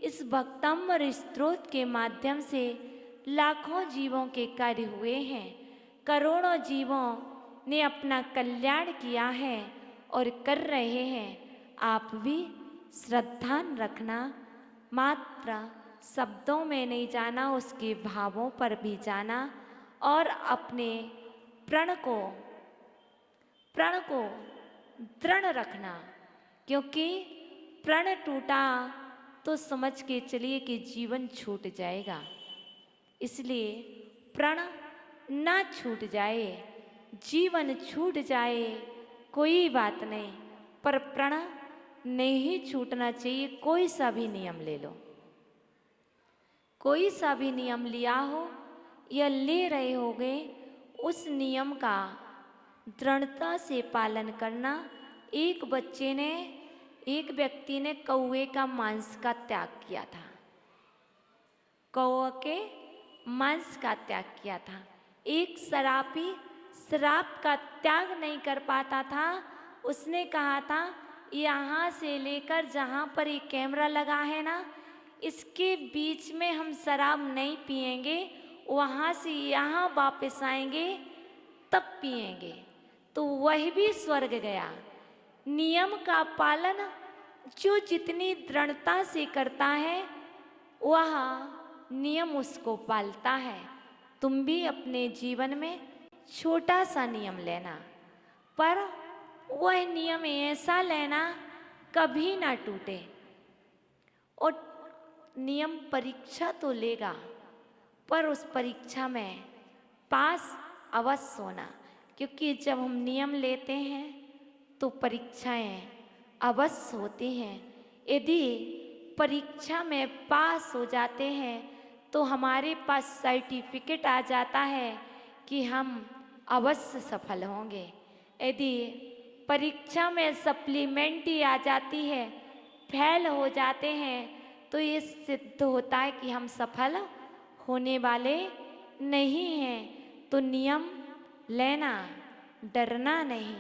इस भक्तमर स्तोत्र के माध्यम से लाखों जीवों के कार्य हुए हैं, करोड़ों जीवों ने अपना कल्याण किया है और कर रहे हैं। आप भी श्रद्धा रखना, मात्र शब्दों में नहीं जाना, उसके भावों पर भी जाना और अपने प्रण को दृढ़ रखना, क्योंकि प्रण टूटा तो समझ के चलिए कि जीवन छूट जाएगा। इसलिए प्रण ना छूट जाए, जीवन छूट जाए कोई बात नहीं, पर प्रण नहीं छूटना चाहिए। कोई सा भी नियम ले लो, कोई सा भी नियम लिया हो या ले रहे होगे, उस नियम का दृढ़ता से पालन करना। एक व्यक्ति ने कौवे का मांस का त्याग किया था, कौवे के मांस का त्याग किया था। एक शराबी शराब का त्याग नहीं कर पाता था। उसने कहा था, यहाँ से लेकर जहाँ पर ये कैमरा लगा है ना, इसके बीच में हम शराब नहीं पिएंगे, वहाँ से यहाँ वापस आएंगे तब पिएंगे। तो वह भी स्वर्ग गया। नियम का पालन जो जितनी दृढ़ता से करता है, वह नियम उसको पालता है। तुम भी अपने जीवन में छोटा सा नियम लेना, पर वह नियम ऐसा लेना कभी ना टूटे। और नियम परीक्षा तो लेगा, पर उस परीक्षा में पास अवश्य होना, क्योंकि जब हम नियम लेते हैं तो परीक्षाएं अवश्य होती हैं। यदि परीक्षा में पास हो जाते हैं तो हमारे पास सर्टिफिकेट आ जाता है कि हम अवश्य सफल होंगे। यदि परीक्षा में सप्लीमेंट्री आ जाती है, फेल हो जाते हैं, तो ये सिद्ध होता है कि हम सफल होने वाले नहीं हैं। तो नियम लेना, डरना नहीं।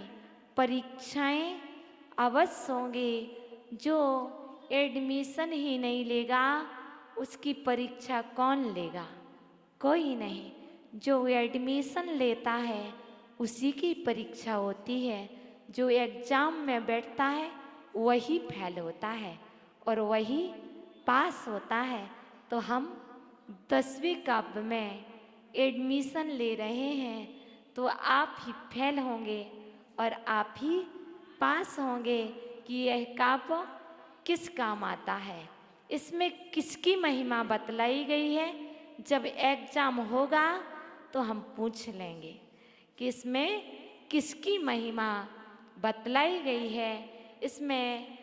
परीक्षाएं अवश्य होंगे। जो एडमिशन ही नहीं लेगा, उसकी परीक्षा कौन लेगा? कोई नहीं। जो एडमिशन लेता है उसी की परीक्षा होती है। जो एग्जाम में बैठता है वही फेल होता है और वही पास होता है। तो हम 10वीं काव्य में एडमिशन ले रहे हैं, तो आप ही फेल होंगे और आप ही पास होंगे कि यह काव्य किस काम आता है, इसमें किसकी महिमा बतलाई गई है। जब एग्जाम होगा तो हम पूछ लेंगे कि इसमें किसकी महिमा बतलाई गई है, इसमें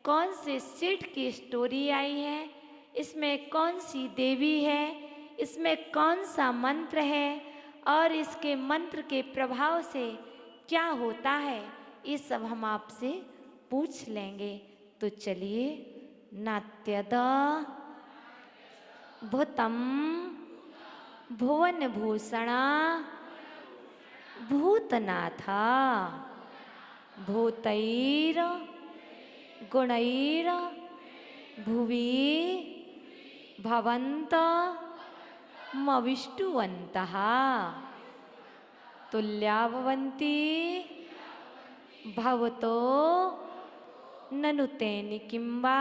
कौन से सेठ की स्टोरी आई है, इसमें कौन सी देवी है, इसमें कौन सा मंत्र है और इसके मंत्र के प्रभाव से क्या होता है, ये सब हम आपसे पूछ लेंगे। तो चलिए, नात्यद भूतम भुवन भूषण भूतनाथ भूतैर गुणैर भुवि भवन्त मविष्टुवन्तः तुल्याभवन्ति भवतो ननु तेन किं वा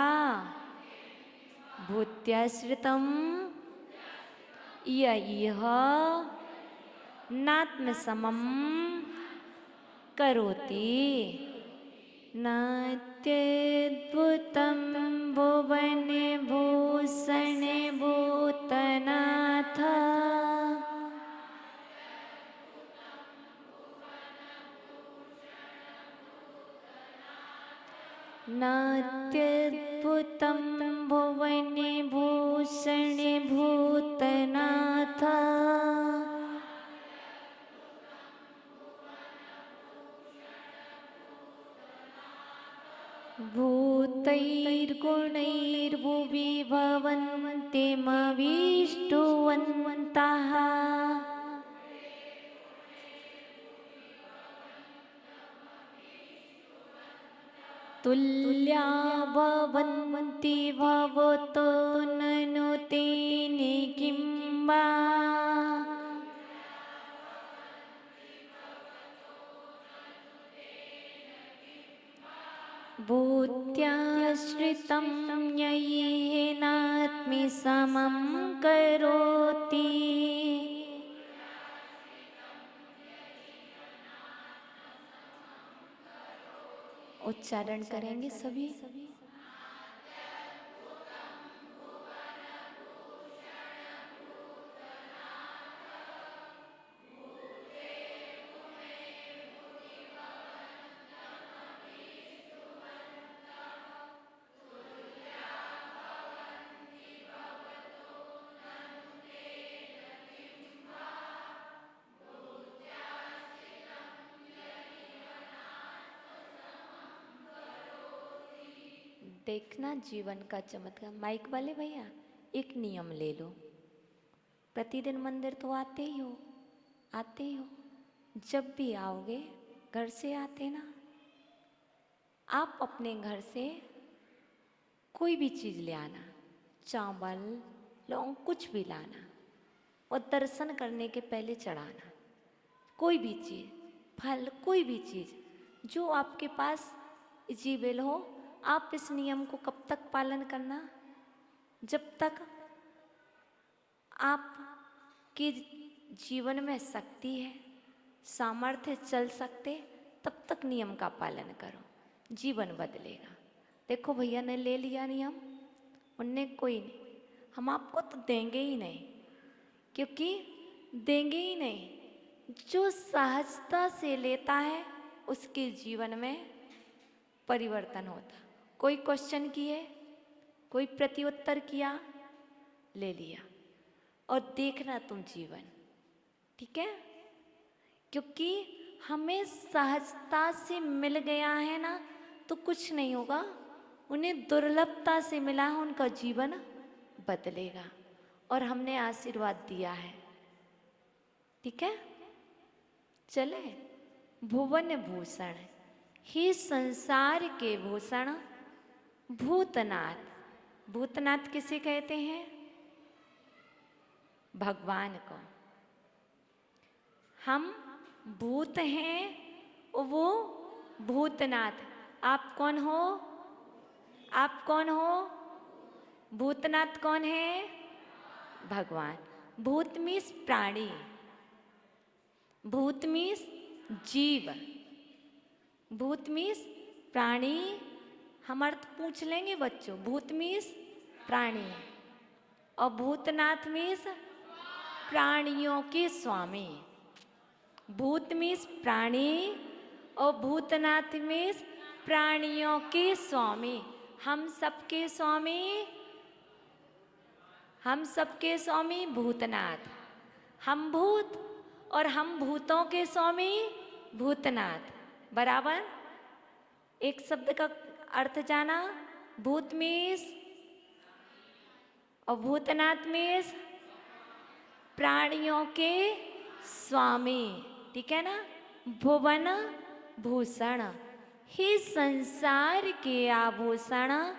भूत्याश्रितं यह नात्मसमं करोति नात्यद्भुतं भुवन भूषण भूतनाथ नात्यद्भुतं भुवने भूषणे भूतनाथ। भूतैर्गुणैर्भुवि भवन्त्यमविष्टुवन्तः। तुल्या भवन्ति भवतो ननु तेने किं वा। भूत्याश्रितं येनात्मि समं करोति। उच्चारण करेंगे सभी। देखना जीवन का चमत्कार। माइक वाले भैया एक नियम ले लो, प्रतिदिन मंदिर तो आते ही हो, आते ही हो। जब भी आओगे घर से आते ना, आप अपने घर से कोई भी चीज़ ले आना, चावल लौंग कुछ भी लाना, और दर्शन करने के पहले चढ़ाना। कोई भी चीज़, फल, कोई भी चीज़ जो आपके पास इजिबल हो। आप इस नियम को कब तक पालन करना? जब तक आपके जीवन में शक्ति है, सामर्थ्य, चल सकते, तब तक नियम का पालन करो, जीवन बदलेगा। देखो भैया ने ले लिया नियम, उनने कोई नहीं, हम आपको तो देंगे ही नहीं, क्योंकि देंगे ही नहीं। जो सहजता से लेता है उसके जीवन में परिवर्तन होता। कोई क्वेश्चन किए, कोई प्रत्युत्तर किया, ले लिया, और देखना तुम जीवन, ठीक है? क्योंकि हमें सहजता से मिल गया है ना, तो कुछ नहीं होगा। उन्हें दुर्लभता से मिला है, उनका जीवन बदलेगा, और हमने आशीर्वाद दिया है, ठीक है? चले। भुवन भूषण, ही संसार के भूषण भूतनाथ। भूतनाथ किसे कहते हैं? भगवान को। हम भूत हैं, वो भूतनाथ। आप कौन हो? आप कौन हो? भूतनाथ कौन है? भगवान। भूत मीन्स प्राणी, भूत मीन्स जीव, भूत मीन्स प्राणी। हम अर्थ पूछ लेंगे बच्चों। भूत मीन्स प्राणी, और भूतनाथ मीन्स प्राणियों के स्वामी। भूत मीन्स प्राणी, और भूतनाथ मीन्स प्राणियों के स्वामी। हम सबके स्वामी, हम सबके स्वामी भूतनाथ। हम भूत और हम भूतों के स्वामी भूतनाथ, बराबर। एक शब्द का अर्थ जाना। भूत मीन्स और भूतनाथ मीन्स प्राणियों के स्वामी, ठीक है ना? भुवन भूषण, ही संसार के आभूषण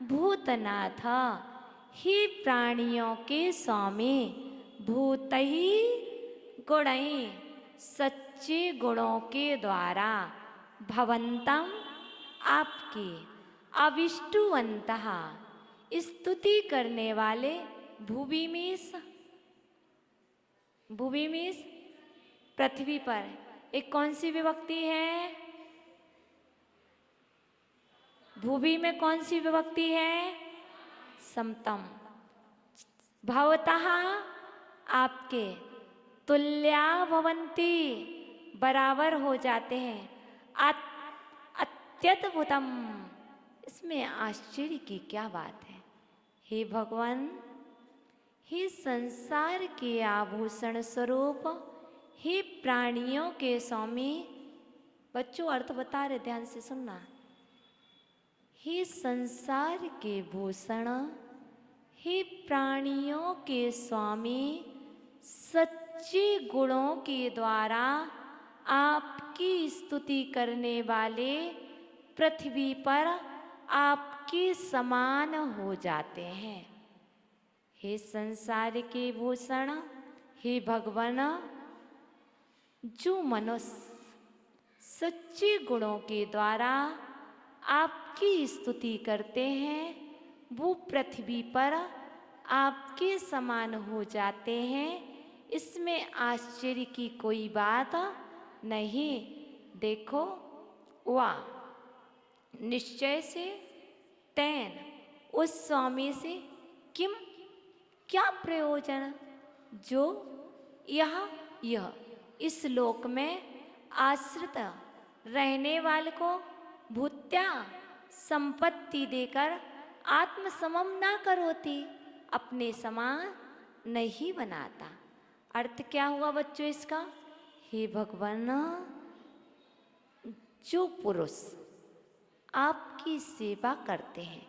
भूतनाथ, ही प्राणियों के स्वामी। भूत ही गुणई, सच्चे गुणों के द्वारा, भवंतम आपकी, अविष्टुवंतः स्तुति करने वाले। भूवि मीन्स, भूवि मीन्स पृथ्वी पर। एक कौन सी विभक्ति है? भूवि में कौन सी विभक्ति है? समतम। भवतः आपके, तुल्या भवन्ति बराबर हो जाते हैं, अत्यद्भुतम इसमें आश्चर्य की क्या बात है? हे भगवान, हे संसार के आभूषण स्वरूप, हे प्राणियों के स्वामी। बच्चों अर्थ बता रहे, ध्यान से सुनना। हे संसार के भूषण, हे प्राणियों के स्वामी, सच्चे गुणों के द्वारा आपकी स्तुति करने वाले पृथ्वी पर आपके समान हो जाते हैं। हे संसार के भूषण, हे भगवान, जो मनुष्य सच्चे गुणों के द्वारा आपकी स्तुति करते हैं, वो पृथ्वी पर आपके समान हो जाते हैं। इसमें आश्चर्य की कोई बात नहीं। देखो, वाह, निश्चय से तेन, उस स्वामी से किम, क्या प्रयोजन, जो यह इस लोक में आश्रित रहने वाले को भूत्या संपत्ति देकर आत्मसमम ना करोती, अपने समान नहीं बनाता। अर्थ क्या हुआ बच्चों इसका? हे भगवान, जो पुरुष आपकी सेवा करते हैं,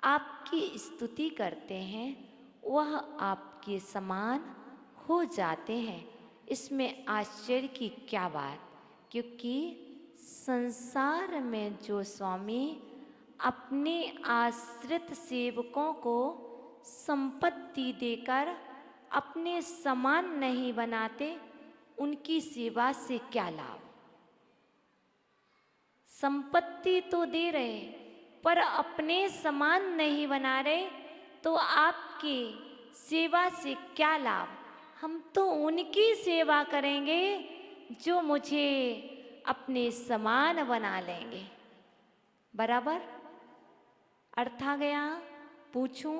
आपकी स्तुति करते हैं, वह आपके समान हो जाते हैं। इसमें आश्चर्य की क्या बात? क्योंकि संसार में जो स्वामी अपने आश्रित सेवकों को संपत्ति देकर अपने समान नहीं बनाते, उनकी सेवा से क्या लाभ? संपत्ति तो दे रहे पर अपने समान नहीं बना रहे, तो आपकी सेवा से क्या लाभ? हम तो उनकी सेवा करेंगे जो मुझे अपने समान बना लेंगे। बराबर अर्थ आ गया? पूछूं?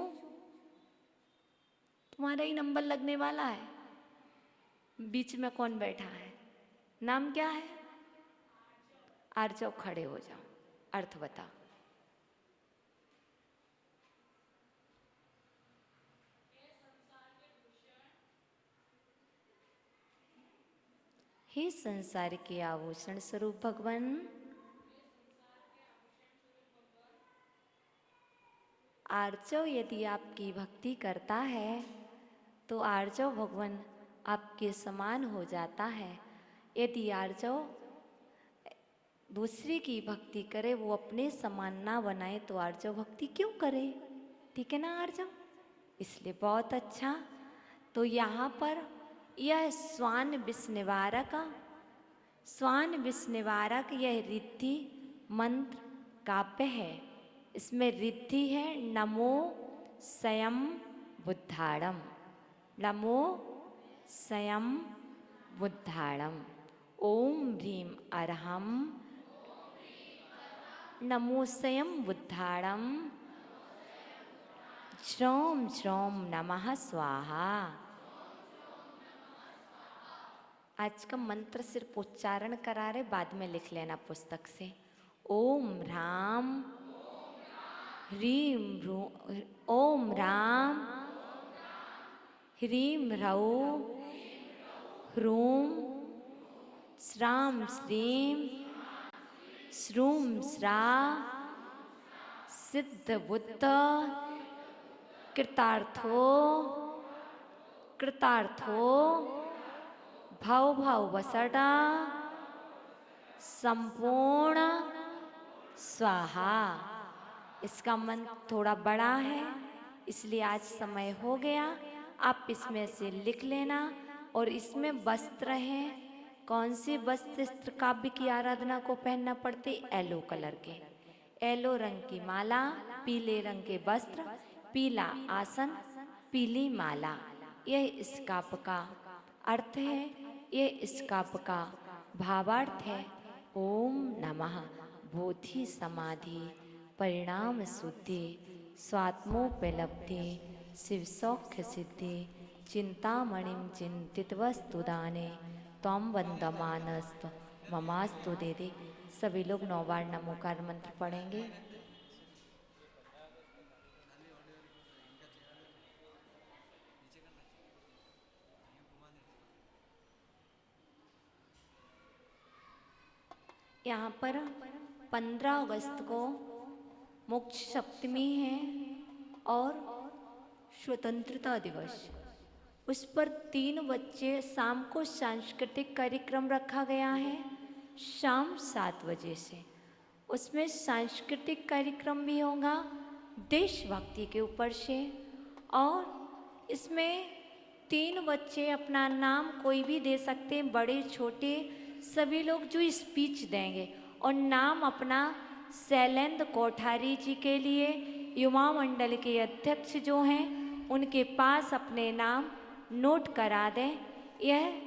तुम्हारा ही नंबर लगने वाला है। बीच में कौन बैठा है? नाम क्या है? आर्जव, खड़े हो जाओ, अर्थ बता। हे संसार के आभूषण स्वरूप भगवान, आर्जव यदि आपकी भक्ति करता है तो आर्जव भगवान आपके समान हो जाता है। यदि आर्जव दूसरे की भक्ति करे, वो अपने समान ना बनाए, तो आर्जव भक्ति क्यों करे? ठीक है ना आर्जव? इसलिए बहुत अच्छा। तो यहाँ पर यह स्वान विष निवारक, स्वान विष निवारक यह रिद्धि मंत्र काव्य है। इसमें रिद्धि है नमो स्वयं बुद्धाड़म, नमो स्वयं बुद्धाड़म, ओम ह्रीम अरहम, नमो स्वयं बुद्धाड़म, ज्रोम ज्रोम नमः स्वाहा। आज का मंत्र सिर्फ उच्चारण करा रहे, बाद में लिख लेना पुस्तक से। ओम राम ह्रीम ओम राम ह्रीम ह्रौ ह्रूम श्राम श्रीम श्रूम श्रा सिद्ध बुद्ध कृतार्थो कृतार्थो भव भव वसड़ा संपूर्ण स्वाहा। इसका मंत्र थोड़ा बड़ा है, इसलिए आज समय हो गया। आप इसमें से लिख लेना। और इसमें वस्त्र हैं, कौन से वस्त्र काव्य की आराधना को पहनना पड़ते? येलो कलर के, येलो रंग की माला, पीले रंग के वस्त्र, पीला आसन, पीली माला। यह इस काव्य का अर्थ है, यह इस काव्य का भावार्थ है। ओम नमः बोधि समाधि परिणाम शुद्धि स्वात्मोपलब्धि शिव सौख्य सिद्धि चिंतामणिम चिंतित वस्तु दाने तम वंदमानस्तु ममास्तु दे दे। सभी लोग 9 बार नमोकार मंत्र पढ़ेंगे। यहाँ पर 15 अगस्त को मोक्ष सप्तमी है और स्वतंत्रता दिवस। उस पर 3 बजे शाम को सांस्कृतिक कार्यक्रम रखा गया है शाम 7 बजे से। उसमें सांस्कृतिक कार्यक्रम भी होगा देशभक्ति के ऊपर से, और इसमें 3 बच्चे अपना नाम कोई भी दे सकते हैं, बड़े छोटे सभी लोग जो स्पीच देंगे, और नाम अपना शैलेंद्र कोठारी जी के लिए युवा मंडल के अध्यक्ष जो हैं उनके पास अपने नाम नोट करा दें। यह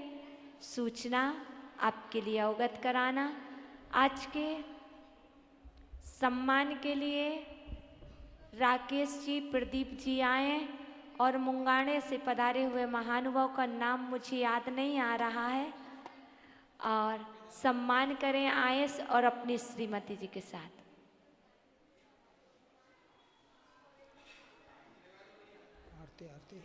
सूचना आपके लिए अवगत कराना। आज के सम्मान के लिए राकेश जी, प्रदीप जी आए और मुंगाने से पधारे हुए महानुभाव का नाम मुझे याद नहीं आ रहा है, और सम्मान करें आयस और अपनी श्रीमती जी के साथ। आरती आरती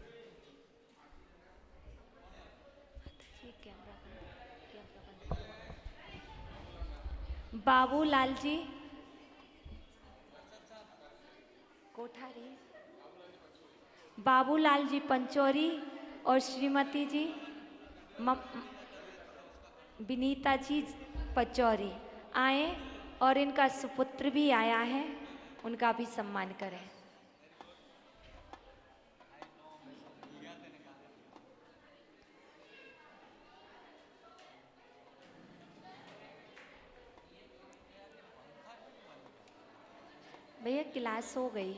बाबूलाल जी कोठारी, बाबूलाल जी पंचौरी और श्रीमती जी विनीता जी पचौरी आए, और इनका सुपुत्र भी आया है, उनका भी सम्मान करें। भैया क्लास हो गई।